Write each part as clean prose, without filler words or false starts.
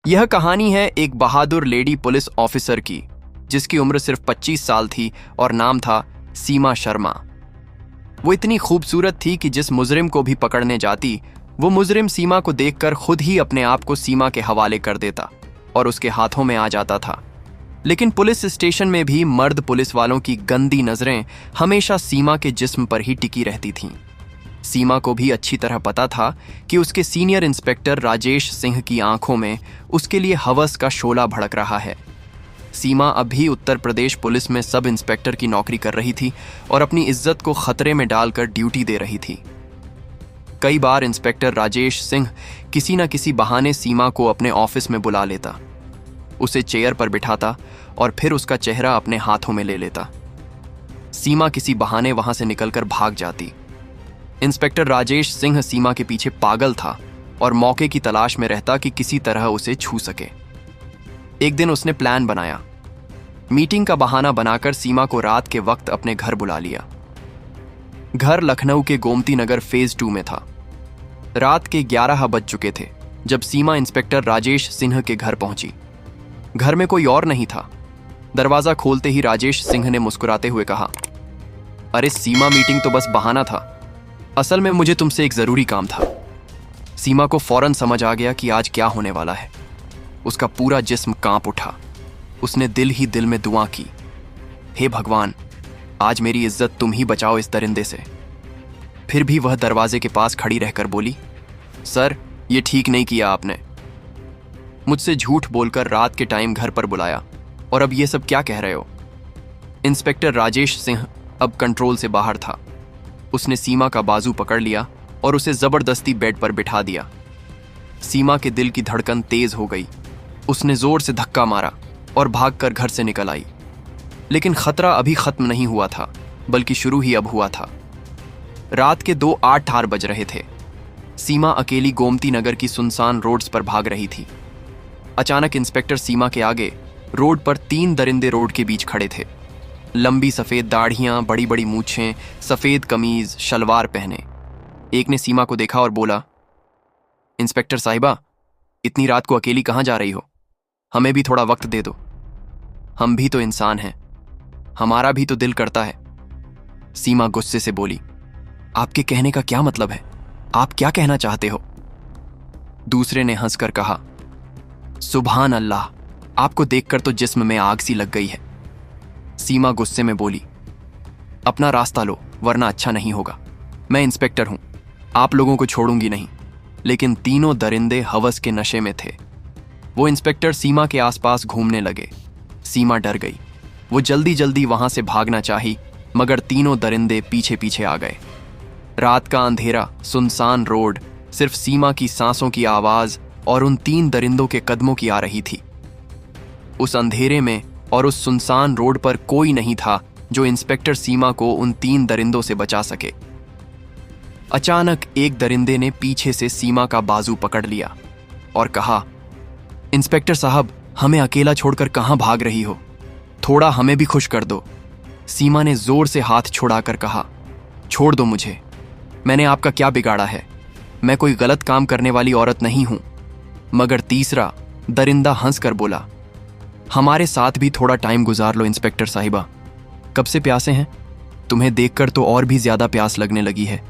यह कहानी है एक बहादुर लेडी पुलिस ऑफिसर की, जिसकी उम्र सिर्फ 25 साल थी और नाम था सीमा शर्मा। वो इतनी खूबसूरत थी कि जिस मुजरिम को भी पकड़ने जाती, वो मुजरिम सीमा को देखकर खुद ही अपने आप को सीमा के हवाले कर देता और उसके हाथों में आ जाता था। लेकिन पुलिस स्टेशन में भी मर्द पुलिस वालों की गंदी नजरें हमेशा सीमा के जिस्म पर ही टिकी रहती थीं। सीमा को भी अच्छी तरह पता था कि उसके सीनियर इंस्पेक्टर राजेश सिंह की आंखों में उसके लिए हवस का शोला भड़क रहा है। सीमा अभी उत्तर प्रदेश पुलिस में सब इंस्पेक्टर की नौकरी कर रही थी और अपनी इज्जत को खतरे में डालकर ड्यूटी दे रही थी। कई बार इंस्पेक्टर राजेश सिंह किसी न किसी बहाने सीमा को अपने ऑफिस में बुला लेता, उसे चेयर पर बिठाता और फिर उसका चेहरा अपने हाथों में ले लेता। सीमा किसी बहाने वहां से निकलकर भाग जाती। इंस्पेक्टर राजेश सिंह सीमा के पीछे पागल था और मौके की तलाश में रहता कि किसी तरह उसे छू सके। एक दिन उसने प्लान बनाया। मीटिंग का बहाना बनाकर सीमा को रात के वक्त अपने घर बुला लिया। घर लखनऊ के गोमती नगर फेज 2 में था। रात के 11 बज चुके थे जब सीमा इंस्पेक्टर राजेश सिंह के घर पहुंची। घर में कोई और नहीं था। दरवाजा खोलते ही राजेश सिंह ने मुस्कुराते हुए कहा, अरे सीमा, मीटिंग तो बस बहाना था, असल में मुझे तुमसे एक जरूरी काम था। सीमा को फौरन समझ आ गया कि आज क्या होने वाला है। उसका पूरा जिस्म कांप उठा। उसने दिल ही दिल में दुआ की, हे भगवान, आज मेरी इज्जत तुम ही बचाओ इस दरिंदे से। फिर भी वह दरवाजे के पास खड़ी रहकर बोली, सर, ये ठीक नहीं किया आपने। मुझसे झूठ बोलकर रात के टाइम घर पर बुलाया और अब ये सब क्या कह रहे हो? इंस्पेक्टर राजेश सिंह अब कंट्रोल से बाहर था। उसने सीमा का बाजू पकड़ लिया और उसे जबरदस्ती बेड पर बिठा दिया। सीमा के दिल की धड़कन तेज हो गई। उसने जोर से धक्का मारा और भागकर घर से निकल आई। लेकिन खतरा अभी खत्म नहीं हुआ था, बल्कि शुरू ही अब हुआ था। रात के 2:08 बज रहे थे। सीमा अकेली गोमती नगर की सुनसान रोड्स पर भाग रही थी। अचानक इंस्पेक्टर सीमा के आगे रोड पर 3 दरिंदे रोड के बीच खड़े थे। लंबी सफेद दाढ़ियां, बड़ी बड़ी मूछें, सफेद कमीज, शलवार पहने। एक ने सीमा को देखा और बोला, इंस्पेक्टर साहिबा, इतनी रात को अकेली कहां जा रही हो? हमें भी थोड़ा वक्त दे दो। हम भी तो इंसान हैं, हमारा भी तो दिल करता है। सीमा गुस्से से बोली, आपके कहने का क्या मतलब है? आप क्या कहना चाहते हो? दूसरे ने हंसकर कहा, सुभान अल्लाह, आपको देखकर तो जिस्म में आग सी लग गई है। सीमा गुस्से में बोली, अपना रास्ता लो वरना अच्छा नहीं होगा। मैं इंस्पेक्टर हूं, आप लोगों को छोड़ूंगी नहीं। लेकिन तीनों दरिंदे हवस के नशे में थे। वो इंस्पेक्टर सीमा के आसपास घूमने लगे। सीमा डर गई। वो जल्दी जल्दी वहां से भागना चाही, मगर तीनों दरिंदे पीछे पीछे आ गए। रात का अंधेरा, सुनसान रोड, सिर्फ सीमा की सांसों की आवाज और उन 3 दरिंदों के कदमों की आ रही थी। उस अंधेरे में और उस सुनसान रोड पर कोई नहीं था जो इंस्पेक्टर सीमा को उन 3 दरिंदों से बचा सके। अचानक एक दरिंदे ने पीछे से सीमा का बाजू पकड़ लिया और कहा, इंस्पेक्टर साहब, हमें अकेला छोड़कर कहां भाग रही हो? थोड़ा हमें भी खुश कर दो। सीमा ने जोर से हाथ छुड़ाकर कहा, छोड़ दो मुझे, मैंने आपका क्या बिगाड़ा है? मैं कोई गलत काम करने वाली औरत नहीं हूं। मगर तीसरा दरिंदा हंसकर बोला, हमारे साथ भी थोड़ा टाइम गुजार लो इंस्पेक्टर साहिबा। कब से प्यासे हैं? तुम्हें देखकर तो और भी ज्यादा प्यास लगने लगी है।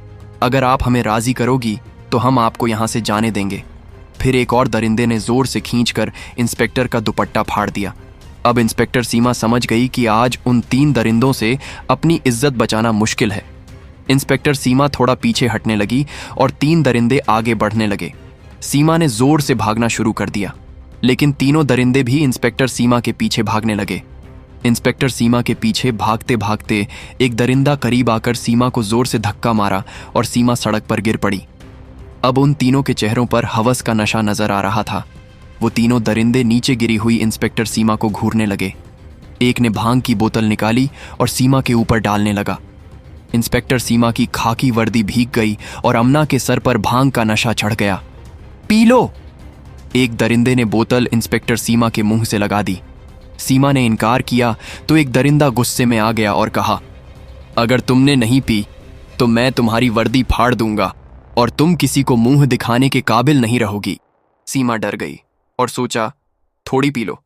अगर आप हमें राजी करोगी तो हम आपको यहां से जाने देंगे। फिर एक और दरिंदे ने जोर से खींचकर इंस्पेक्टर का दुपट्टा फाड़ दिया। अब इंस्पेक्टर सीमा समझ गई कि आज उन 3 दरिंदों से अपनी इज्जत बचाना मुश्किल है। इंस्पेक्टर सीमा थोड़ा पीछे हटने लगी और 3 दरिंदे आगे बढ़ने लगे। सीमा ने जोर से भागना शुरू कर दिया, लेकिन तीनों दरिंदे भी इंस्पेक्टर सीमा के पीछे भागने लगे। इंस्पेक्टर सीमा के पीछे भागते भागते एक दरिंदा करीब आकर सीमा को जोर से धक्का मारा और सीमा सड़क पर गिर पड़ी। अब उन तीनों के चेहरों पर हवस का नशा नजर आ रहा था। वो तीनों दरिंदे नीचे गिरी हुई इंस्पेक्टर सीमा को घूरने लगे। एक ने भांग की बोतल निकाली और सीमा के ऊपर डालने लगा। इंस्पेक्टर सीमा की खाकी वर्दी भीग गई और अमना के सर पर भांग का नशा चढ़ गया। P low! एक दरिंदे ने बोतल इंस्पेक्टर सीमा के मुंह से लगा दी। सीमा ने इनकार किया तो एक दरिंदा गुस्से में आ गया और कहा, अगर तुमने नहीं पी तो मैं तुम्हारी वर्दी फाड़ दूंगा और तुम किसी को मुंह दिखाने के काबिल नहीं रहोगी। सीमा डर गई। और सोचा, थोड़ी पी लो,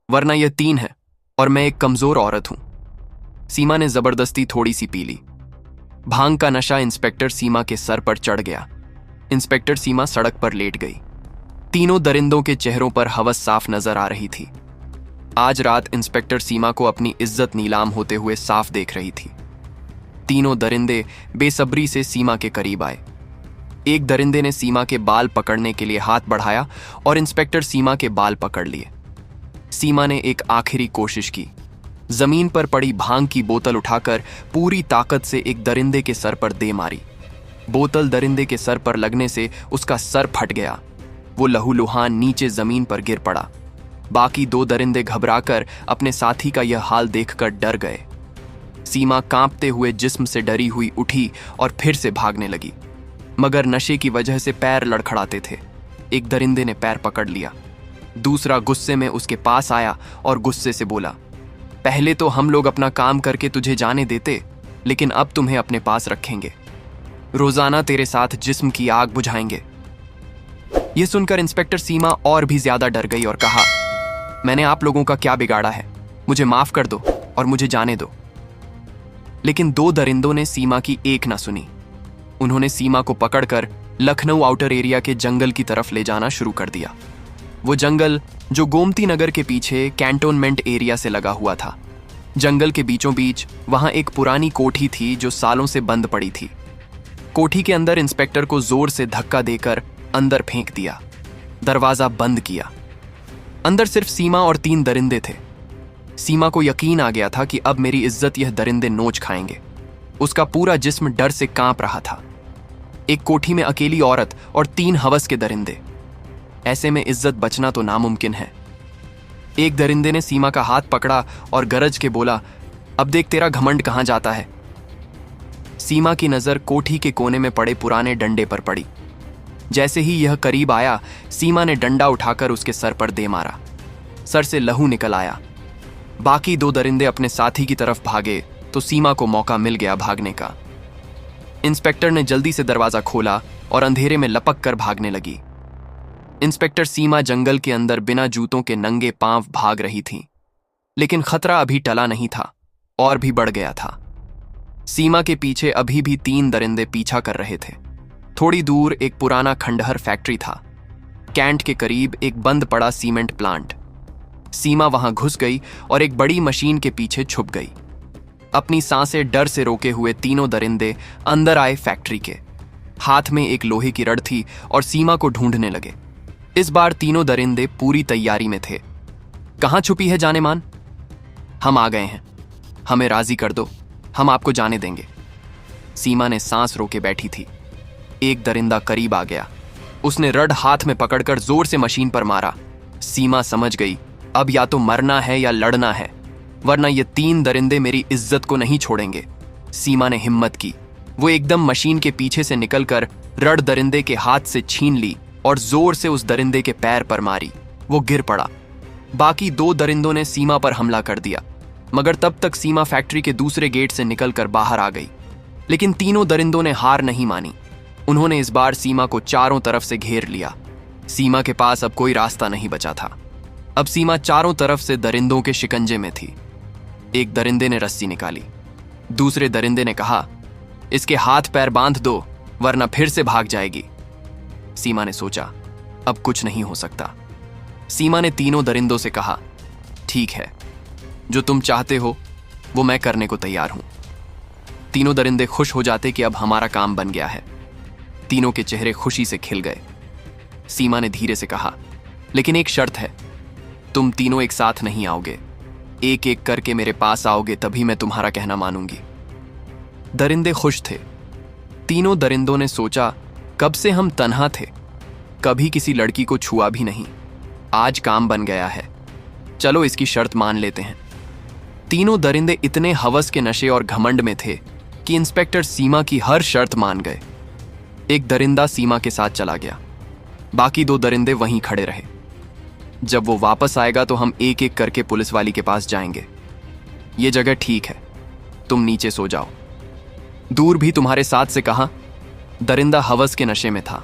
वरना यह 3 है और मैं एक कमजोर औरत हूं। सीमा ने जबरदस्ती थोड़ी सी पी ली। भांग का नशा इंस्पेक्टर सीमा के सर पर चढ़ गया। इंस्पेक्टर सीमा सड़क पर लेट गई। तीनों दरिंदों के चेहरों पर हवस साफ नजर आ रही थी। आज रात इंस्पेक्टर सीमा को अपनी इज्जत नीलाम होते हुए साफ देख रही थी। तीनों दरिंदे बेसब्री से सीमा के करीब आए। एक दरिंदे ने सीमा के बाल पकड़ने के लिए हाथ बढ़ाया और इंस्पेक्टर सीमा के बाल पकड़ लिए। सीमा ने एक आखिरी कोशिश की। जमीन पर पड़ी भांग की बोतल उठाकर पूरी ताकत से एक दरिंदे के सर पर दे मारी। बोतल दरिंदे के सर पर लगने से उसका सर फट गया। वो लहूलुहान नीचे जमीन पर गिर पड़ा। बाकी 2 दरिंदे घबराकर अपने साथी का यह हाल देखकर डर गए। सीमा कांपते हुए जिस्म से डरी हुई उठी और फिर से भागने लगी, मगर नशे की वजह से पैर लड़खड़ाते थे। एक दरिंदे ने पैर पकड़ लिया। दूसरा गुस्से में उसके पास आया और गुस्से से बोला, पहले तो हम लोग अपना काम करके तुझे जाने देते, लेकिन अब तुम्हें अपने पास रखेंगे। रोजाना तेरे साथ जिस्म की आग बुझाएंगे। यह सुनकर इंस्पेक्टर सीमा और भी ज्यादा डर गई और कहा, मैंने आप लोगों का क्या बिगाड़ा है? मुझे माफ कर दो और मुझे जाने दो। लेकिन 2 दरिंदों ने सीमा की एक ना सुनी। उन्होंने सीमा को पकड़कर लखनऊ आउटर एरिया के जंगल की तरफ ले जाना शुरू कर दिया। वो जंगल जो गोमती नगर के पीछे कैंटोनमेंट एरिया से लगा हुआ था। जंगल के बीचों बीच वहां एक पुरानी कोठी थी जो सालों से बंद पड़ी थी। कोठी के अंदर इंस्पेक्टर को जोर से धक्का देकर अंदर फेंक दिया। दरवाजा बंद किया। अंदर सिर्फ सीमा और 3 दरिंदे थे। सीमा को यकीन आ गया था कि अब मेरी इज्जत यह दरिंदे नोच खाएंगे। उसका पूरा जिस्म डर से कांप रहा था। एक कोठी में अकेली औरत और 3 हवस के दरिंदे। ऐसे में इज्जत बचना तो नामुमकिन है। एक दरिंदे ने सीमा का हाथ पकड़ा और गरज के बोला, अब देख तेरा घमंड कहां जाता है। सीमा की नजर कोठी के कोने में पड़े पुराने डंडे पर पड़ी। जैसे ही यह करीब आया, सीमा ने डंडा उठाकर उसके सर पर दे मारा। सर से लहू निकल आया। बाकी 2 दरिंदे अपने साथी की तरफ भागे तो सीमा को मौका मिल गया भागने का। इंस्पेक्टर ने जल्दी से दरवाजा खोला और अंधेरे में लपक कर भागने लगी। इंस्पेक्टर सीमा जंगल के अंदर बिना जूतों के नंगे पांव भाग रही थी, लेकिन खतरा अभी टला नहीं था और भी बढ़ गया था। सीमा के पीछे अभी भी 3 दरिंदे पीछा कर रहे थे। थोड़ी दूर एक पुराना खंडहर फैक्ट्री था। कैंट के करीब एक बंद पड़ा सीमेंट प्लांट। सीमा वहां घुस गई और एक बड़ी मशीन के पीछे छुप गई। अपनी सांसें डर से रोके हुए तीनों दरिंदे अंदर आए फैक्ट्री के। हाथ में एक लोहे की रड थी और सीमा को ढूंढने लगे। इस बार तीनों दरिंदे पूरी तैयारी में थे। कहां छुपी है जानेमान? हम आ गए हैं, हमें राजी कर दो, हम आपको जाने देंगे। सीमा ने सांस रोके बैठी थी। एक दरिंदा करीब आ गया। उसने रड हाथ में पकड़कर जोर से मशीन पर मारा। सीमा समझ गई, अब या तो मरना है या लड़ना है, वरना ये 3 दरिंदे मेरी इज्जत को नहीं छोड़ेंगे। सीमा ने हिम्मत की। वो एकदम मशीन के पीछे से निकलकर रड दरिंदे के हाथ से छीन ली और जोर से उस दरिंदे के पैर पर मारी। वो गिर पड़ा। बाकी 2 दरिंदों ने सीमा पर हमला कर दिया, मगर तब तक सीमा फैक्ट्री के दूसरे गेट से निकलकर बाहर आ गई। लेकिन तीनों दरिंदों ने हार नहीं मानी। उन्होंने इस बार सीमा को चारों तरफ से घेर लिया। सीमा के पास अब कोई रास्ता नहीं बचा था। अब सीमा चारों तरफ से दरिंदों के शिकंजे में थी। एक दरिंदे ने रस्सी निकाली। दूसरे दरिंदे ने कहा, इसके हाथ पैर बांध दो, वरना फिर से भाग जाएगी। सीमा ने सोचा, अब कुछ नहीं हो सकता। सीमा ने तीनों दरिंदों से कहा, ठीक है, जो तुम चाहते हो वो मैं करने को तैयार हूं। तीनों दरिंदे खुश हो जाते कि अब हमारा काम बन गया है। तीनों के चेहरे खुशी से खिल गए। सीमा ने धीरे से कहा, लेकिन एक शर्त है, तुम तीनों एक साथ नहीं आओगे, एक एक करके मेरे पास आओगे, तभी मैं तुम्हारा कहना मानूंगी। दरिंदे खुश थे। तीनों दरिंदों ने सोचा, कब से हम तन्हा थे, कभी किसी लड़की को छुआ भी नहीं, आज काम बन गया है, चलो इसकी शर्त मान लेते हैं। तीनों दरिंदे इतने हवस के नशे और घमंड में थे कि इंस्पेक्टर सीमा की हर शर्त मान गए। एक दरिंदा सीमा के साथ चला गया। बाकी 2 दरिंदे वहीं खड़े रहे। जब वो वापस आएगा तो हम एक एक करके पुलिस वाली के पास जाएंगे। ये जगह ठीक है, तुम नीचे सो जाओ। दूर भी तुम्हारे साथ से कहा। दरिंदा हवस के नशे में था,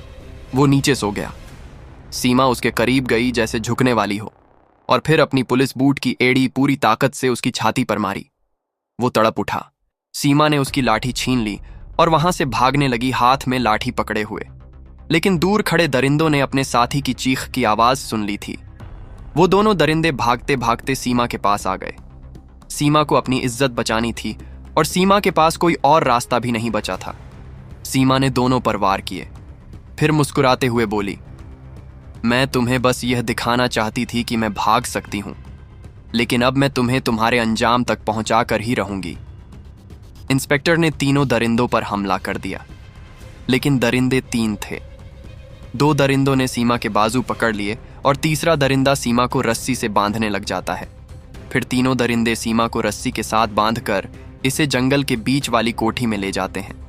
वो नीचे सो गया। सीमा उसके करीब गई जैसे झुकने वाली हो, और फिर अपनी पुलिस बूट की एड़ी पूरी ताकत से उसकी छाती पर मारी। वो तड़प उठा। सीमा ने उसकी लाठी छीन ली और वहां से भागने लगी, हाथ में लाठी पकड़े हुए। लेकिन दूर खड़े दरिंदों ने अपने साथी की चीख की आवाज सुन ली थी। वो दोनों दरिंदे भागते भागते सीमा के पास आ गए। सीमा को अपनी इज्जत बचानी थी और सीमा के पास कोई और रास्ता भी नहीं बचा था। सीमा ने दोनों पर वार किए, फिर मुस्कुराते हुए बोली, मैं तुम्हें बस यह दिखाना चाहती थी कि मैं भाग सकती हूं, लेकिन अब मैं तुम्हें तुम्हारे अंजाम तक पहुंचा कर ही रहूंगी। इंस्पेक्टर ने तीनों दरिंदों पर हमला कर दिया, लेकिन दरिंदे 3 थे। 2 दरिंदों ने सीमा के बाजू पकड़ लिए और तीसरा दरिंदा सीमा को रस्सी से बांधने लग जाता है। फिर तीनों दरिंदे सीमा को रस्सी के साथ बांधकर इसे जंगल के बीच वाली कोठी में ले जाते हैं।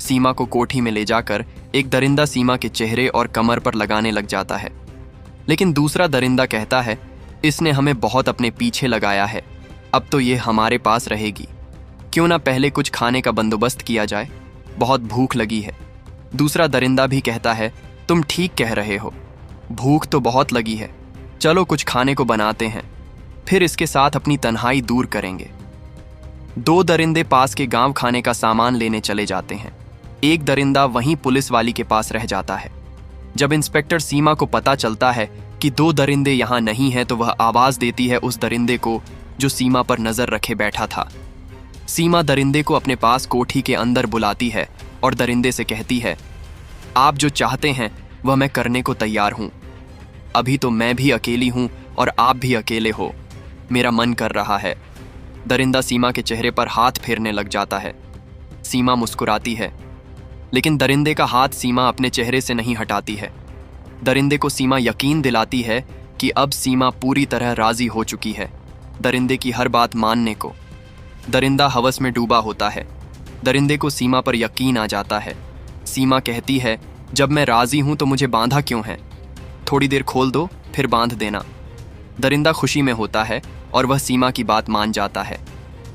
सीमा को कोठी में ले जाकर एक दरिंदा सीमा के चेहरे और कमर पर लगाने लग जाता है, लेकिन दूसरा दरिंदा कहता है, इसने हमें बहुत अपने पीछे लगाया है, अब तो ये हमारे पास रहेगी। क्यों ना पहले कुछ खाने का बंदोबस्त किया जाए, बहुत भूख लगी है। दूसरा दरिंदा भी कहता है, तुम ठीक कह रहे हो, भूख तो बहुत लगी है, चलो कुछ खाने को बनाते हैं, फिर इसके साथ अपनी तन्हाई दूर करेंगे। 2 दरिंदे पास के गांव खाने का सामान लेने चले जाते हैं। एक दरिंदा वहीं पुलिस वाली के पास रह जाता है। जब इंस्पेक्टर सीमा को पता चलता है कि 2 दरिंदे यहां नहीं हैं, तो वह आवाज देती है उस दरिंदे को जो सीमा पर नजर रखे बैठा था। सीमा दरिंदे को अपने पास कोठी के अंदर बुलाती है और दरिंदे से कहती है, आप जो चाहते हैं वह मैं करने को तैयार हूं। अभी तो मैं भी अकेली हूं और आप भी अकेले हो, मेरा मन कर रहा है। दरिंदा सीमा के चेहरे पर हाथ फेरने लग जाता है। सीमा मुस्कुराती है, लेकिन दरिंदे का हाथ सीमा अपने चेहरे से नहीं हटाती है। दरिंदे को सीमा यकीन दिलाती है कि अब सीमा पूरी तरह राजी हो चुकी है दरिंदे की हर बात मानने को। दरिंदा हवस में डूबा होता है। दरिंदे को सीमा पर यकीन आ जाता है। सीमा कहती है, जब मैं राजी हूं तो मुझे बांधा क्यों है, थोड़ी देर खोल दो फिर बांध देना। दरिंदा खुशी में होता है और वह सीमा की बात मान जाता है।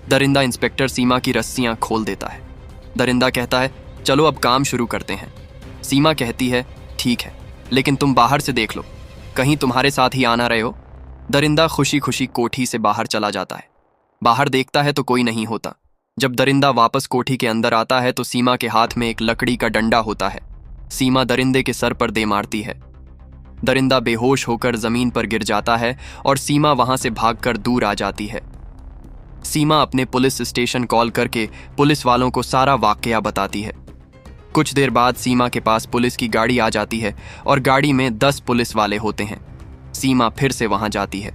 दरिंदा इंस्पेक्टर सीमा की रस्सियां खोल देता है। दरिंदा कहता है, चलो अब काम शुरू करते हैं। सीमा कहती है, ठीक है, लेकिन तुम बाहर से देख लो, कहीं तुम्हारे साथ ही आना रहे हो। दरिंदा खुशी खुशी कोठी से बाहर चला जाता है। बाहर देखता है तो कोई नहीं होता। जब दरिंदा वापस कोठी के अंदर आता है तो सीमा के हाथ में एक लकड़ी का डंडा होता है। सीमा दरिंदे के सर पर दे मारती है। दरिंदा बेहोश होकर जमीन पर गिर जाता है और सीमा वहां से भागकर दूर आ जाती है। सीमा अपने पुलिस स्टेशन कॉल करके पुलिस वालों को सारा वाकया बताती है। कुछ देर बाद सीमा के पास पुलिस की गाड़ी आ जाती है और गाड़ी में 10 पुलिस वाले होते हैं। सीमा फिर से वहां जाती है।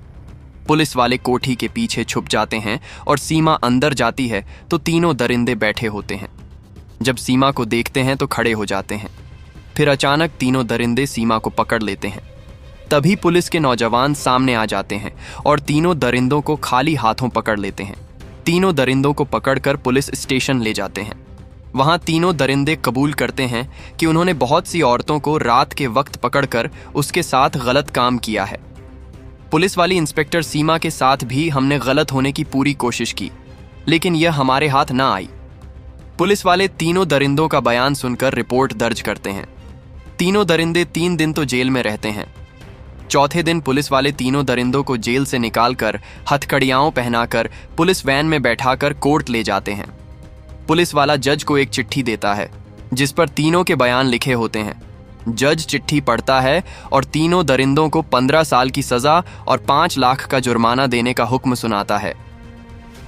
पुलिस वाले कोठी के पीछे छुप जाते हैं और सीमा अंदर जाती है तो तीनों दरिंदे बैठे होते हैं। जब सीमा को देखते हैं तो खड़े हो जाते हैं। फिर अचानक तीनों दरिंदे सीमा को पकड़ लेते हैं। तभी पुलिस के नौजवान सामने आ जाते हैं और तीनों दरिंदों को खाली हाथों पकड़ लेते हैं। तीनों दरिंदों को पकड़कर पुलिस स्टेशन ले जाते हैं। वहां तीनों दरिंदे कबूल करते हैं कि उन्होंने बहुत सी औरतों को रात के वक्त पकड़कर उसके साथ गलत काम किया है। पुलिस वाली इंस्पेक्टर सीमा के साथ भी हमने गलत होने की पूरी कोशिश की, लेकिन यह हमारे हाथ ना आई। पुलिस वाले तीनों दरिंदों का बयान सुनकर रिपोर्ट दर्ज करते हैं। तीनों दरिंदे 3 दिन तो जेल में रहते हैं। चौथे दिन पुलिस वाले तीनों दरिंदों को जेल से निकालकर हथकड़ियाओं पहनाकर पुलिस वैन में बैठाकर कोर्ट ले जाते हैं। पुलिस वाला जज को एक चिट्ठी देता है जिस पर तीनों के बयान लिखे होते हैं। जज चिट्ठी पढ़ता है और तीनों दरिंदों को 15 साल की सजा और 5 लाख का जुर्माना देने का हुक्म सुनाता है।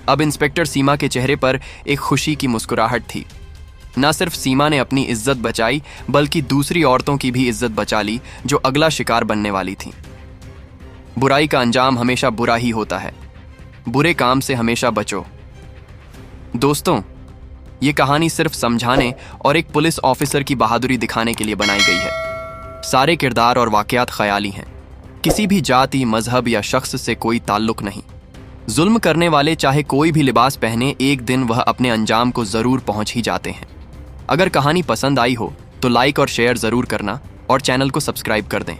अब इंस्पेक्टर सीमा के चेहरे पर एक खुशी की मुस्कुराहट थी। न सिर्फ सीमा ने अपनी इज्जत बचाई, बल्कि दूसरी औरतों की भी इज्जत बचा ली जो अगला शिकार बनने वाली थी। बुराई का अंजाम हमेशा बुरा ही होता है। बुरे काम से हमेशा बचो। दोस्तों, ये कहानी सिर्फ समझाने और एक पुलिस ऑफिसर की बहादुरी दिखाने के लिए बनाई गई है। सारे किरदार और वाकयात ख्याली हैं। किसी भी जाति, मजहब या शख्स से कोई ताल्लुक नहीं। जुल्म करने वाले चाहे कोई भी लिबास पहने, एक दिन वह अपने अंजाम को जरूर पहुंच ही जाते हैं। अगर कहानी पसंद आई हो तो लाइक और शेयर जरूर करना और चैनल को सब्सक्राइब कर दें।